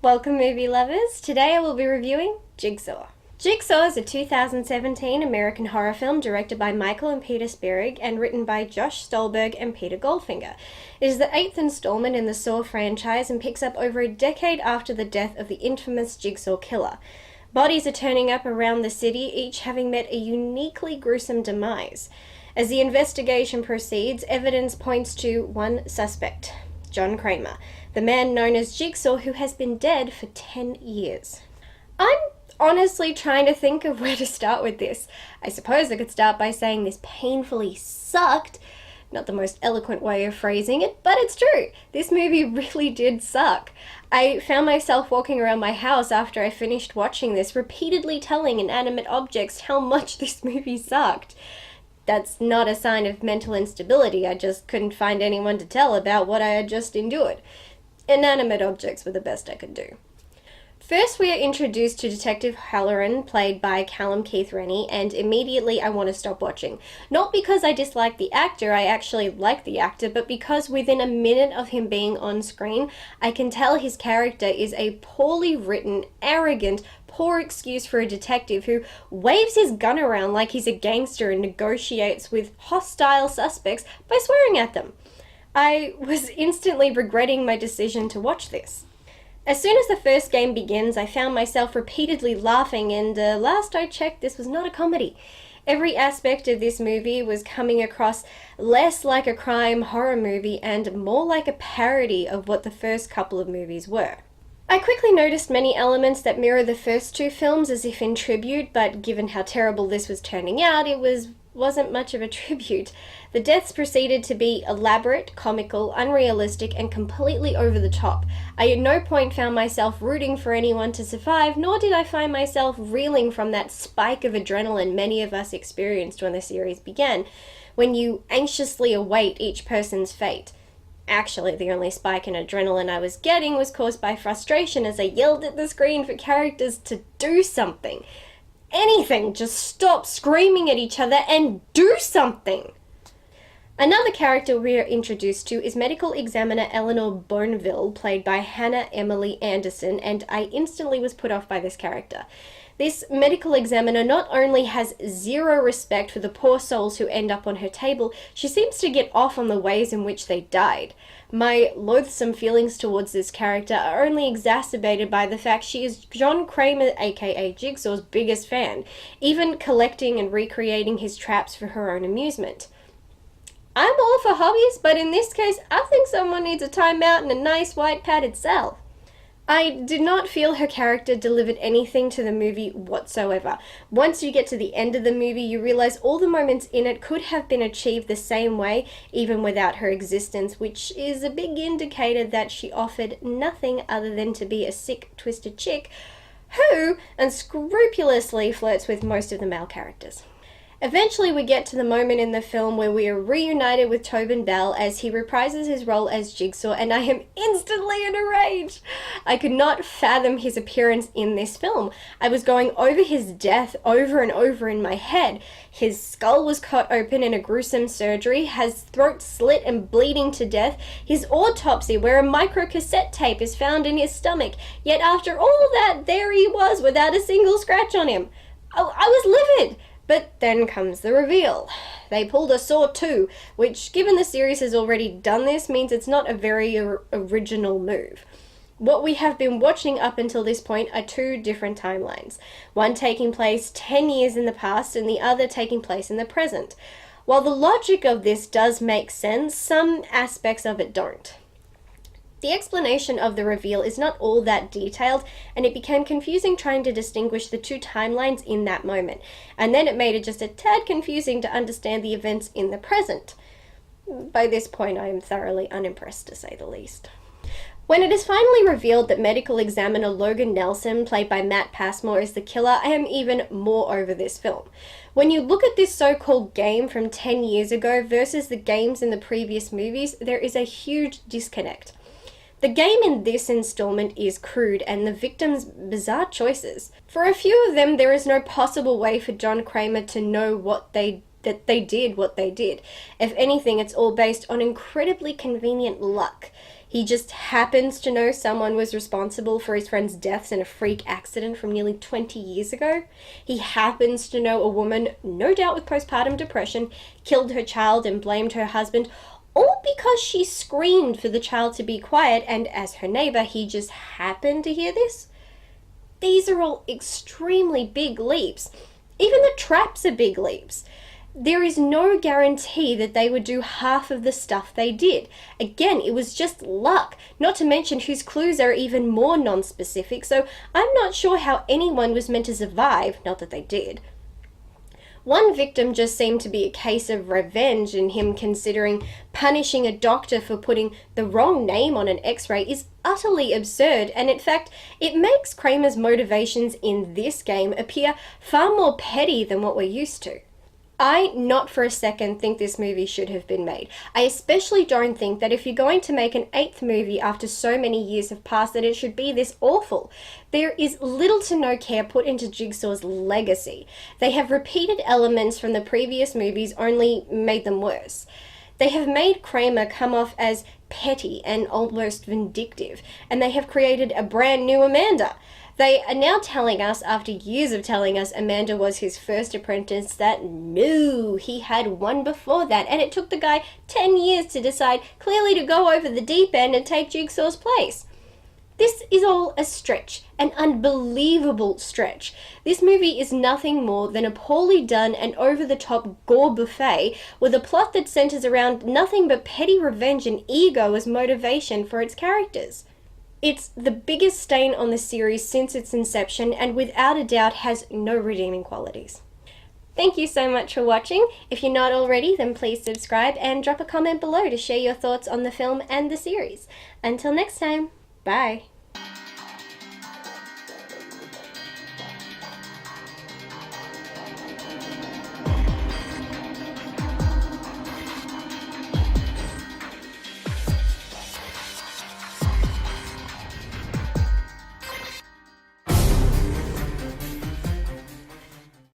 Welcome movie lovers! Today I will be reviewing Jigsaw. Jigsaw is a 2017 American horror film directed by Michael and Peter Spierig and written by Josh Stolberg and Peter Goldfinger. It is the 8th installment in the Saw franchise and picks up over a decade after the death of the infamous Jigsaw killer. Bodies are turning up around the city, each having met a uniquely gruesome demise. As the investigation proceeds, evidence points to one suspect, John Kramer, the man known as Jigsaw, who has been dead for 10 years. I'm honestly trying to think of where to start with this. I suppose I could start by saying this painfully sucked. Not the most eloquent way of phrasing it, but it's true. This movie really did suck. I found myself walking around my house after I finished watching this, repeatedly telling inanimate objects how much this movie sucked. That's not a sign of mental instability, I just couldn't find anyone to tell about what I had just endured. Inanimate objects were the best I could do. First, we are introduced to Detective Halloran, played by Callum Keith Rennie, and immediately I want to stop watching. Not because I dislike the actor, I actually like the actor, but because within a minute of him being on screen, I can tell his character is a poorly written, arrogant, poor excuse for a detective who waves his gun around like he's a gangster and negotiates with hostile suspects by swearing at them. I was instantly regretting my decision to watch this. As soon as the first game begins, I found myself repeatedly laughing, and last I checked, this was not a comedy. Every aspect of this movie was coming across less like a crime horror movie and more like a parody of what the first couple of movies were. I quickly noticed many elements that mirror the first two films as if in tribute, but given how terrible this was turning out, it wasn't much of a tribute. The deaths proceeded to be elaborate, comical, unrealistic, and completely over the top. I at no point found myself rooting for anyone to survive, nor did I find myself reeling from that spike of adrenaline many of us experienced when the series began, when you anxiously await each person's fate. Actually, the only spike in adrenaline I was getting was caused by frustration as I yelled at the screen for characters to do something. Anything, just stop screaming at each other and do something! Another character we are introduced to is medical examiner Eleanor Boneville, played by Hannah Emily Anderson, and I instantly was put off by this character. This medical examiner not only has zero respect for the poor souls who end up on her table, she seems to get off on the ways in which they died. My loathsome feelings towards this character are only exacerbated by the fact she is John Kramer, aka Jigsaw's biggest fan, even collecting and recreating his traps for her own amusement. I'm all for hobbies, but in this case, I think someone needs a timeout and a nice white padded cell. I did not feel her character delivered anything to the movie whatsoever. Once you get to the end of the movie, you realize all the moments in it could have been achieved the same way, even without her existence, which is a big indicator that she offered nothing other than to be a sick, twisted chick who unscrupulously flirts with most of the male characters. Eventually we get to the moment in the film where we are reunited with Tobin Bell as he reprises his role as Jigsaw, and I am instantly in a rage. I could not fathom his appearance in this film. I was going over his death over and over in my head. His skull was cut open in a gruesome surgery, his throat slit and bleeding to death, his autopsy where a microcassette tape is found in his stomach, yet after all that, there he was without a single scratch on him. I was livid. But then comes the reveal. They pulled a Saw 2, which, given the series has already done this, means it's not a very original move. What we have been watching up until this point are two different timelines, one taking place 10 years in the past and the other taking place in the present. While the logic of this does make sense, some aspects of it don't. The explanation of the reveal is not all that detailed, and it became confusing trying to distinguish the two timelines in that moment, and then it made it just a tad confusing to understand the events in the present. By this point, I am thoroughly unimpressed, to say the least. When it is finally revealed that medical examiner Logan Nelson, played by Matt Passmore, is the killer, I am even more over this film. When you look at this so-called game from 10 years ago versus the games in the previous movies, there is a huge disconnect. The game in this installment is crude and the victims' bizarre choices. For a few of them, there is no possible way for John Kramer to know that they did what they did. If anything, it's all based on incredibly convenient luck. He just happens to know someone was responsible for his friend's deaths in a freak accident from nearly 20 years ago. He happens to know a woman, no doubt with postpartum depression, killed her child and blamed her husband, all because she screamed for the child to be quiet, and as her neighbor, he just happened to hear this. These are all extremely big leaps. Even the traps are big leaps. There is no guarantee that they would do half of the stuff they did. Again, it was just luck, not to mention whose clues are even more non-specific, so I'm not sure how anyone was meant to survive, not that they did. One victim just seemed to be a case of revenge, and him considering punishing a doctor for putting the wrong name on an x-ray is utterly absurd, and in fact, it makes Kramer's motivations in this game appear far more petty than what we're used to. I, not for a second, think this movie should have been made. I especially don't think that if you're going to make an 8th movie after so many years have passed, that it should be this awful. There is little to no care put into Jigsaw's legacy. They have repeated elements from the previous movies, only made them worse. They have made Kramer come off as petty and almost vindictive, and they have created a brand new Amanda. They are now telling us, after years of telling us Amanda was his first apprentice, that no, he had one before that, and it took the guy 10 years to decide clearly to go over the deep end and take Jigsaw's place. This is all a stretch, an unbelievable stretch. This movie is nothing more than a poorly done and over-the-top gore buffet with a plot that centers around nothing but petty revenge and ego as motivation for its characters. It's the biggest stain on the series since its inception, and without a doubt has no redeeming qualities. Thank you so much for watching. If you're not already, then please subscribe and drop a comment below to share your thoughts on the film and the series. Until next time, bye.